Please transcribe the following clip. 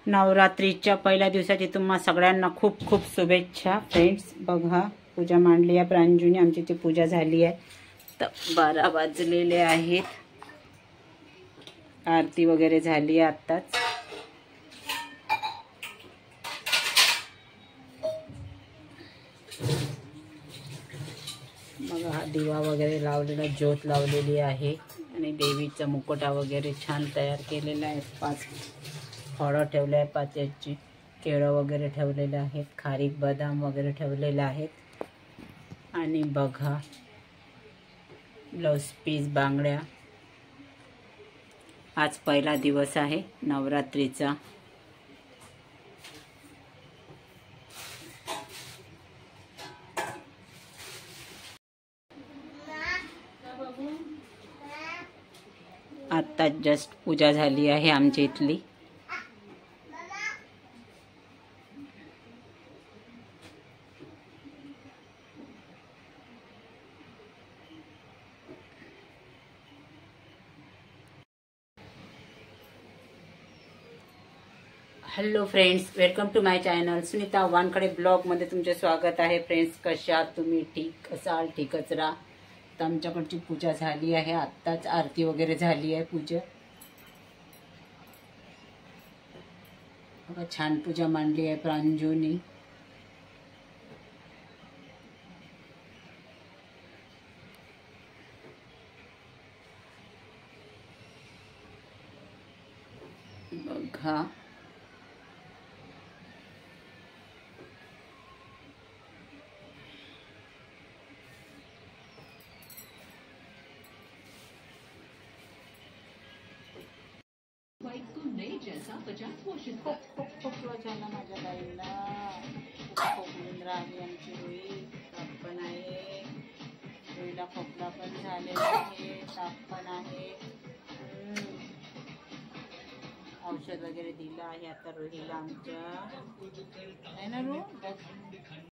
नवरात्रीच्या पहिल्या दिवसाची तुम्हा सगळ्यांना खूप खूप शुभेच्छा फ्रेंड्स। बघा पूजा मांडली आहे प्रांजूने, आमची ती पूजा झाली आहे। तर 12 वाजलेले आहेत, आरती वगैरे झाली आहे आत्ताच। बघा हा दिवा वगैरे लावलेला, ज्योत लावलेली आहे आणि देवीचा मुकुटा वगैरे छान तयार केलेला आहे। 5 फळं ठेवले आहे, 5 याची केळं वगैरे ठेवलेले आहेत, खारीक बदाम वगैरे ठेवलेले आहेत। आणि बघा ब्लाउज पीस, बांगड्या। आज पहिला दिवस आहे नवरात्रीचा। आता जस्ट पूजा झाली आहे आमच्या इथली। Hello friends, welcome to my channel Sunita Wankhade blog मध्ये तुमचे स्वागत आहे। फ्रेंड्स कशा आहात तुम्ही? ठीक असाल, ठीकच राहा। तर आमच्याकडची पूजा झाली आहे, आत्ताच आरती वगैरे झाली आहे। पूजा बघा छान पूजा मांडली आहे प्रांजूनी। बघा खोकला झाला माझ्या बाईला, खोकलून राहिली आमची रुई। ताप पण आहे रुईला, खोकला पण झालेला आहे, ताप पण आहे। औषध वगैरे दिलं आहे आता रुईला आमच्या, आहे ना रू?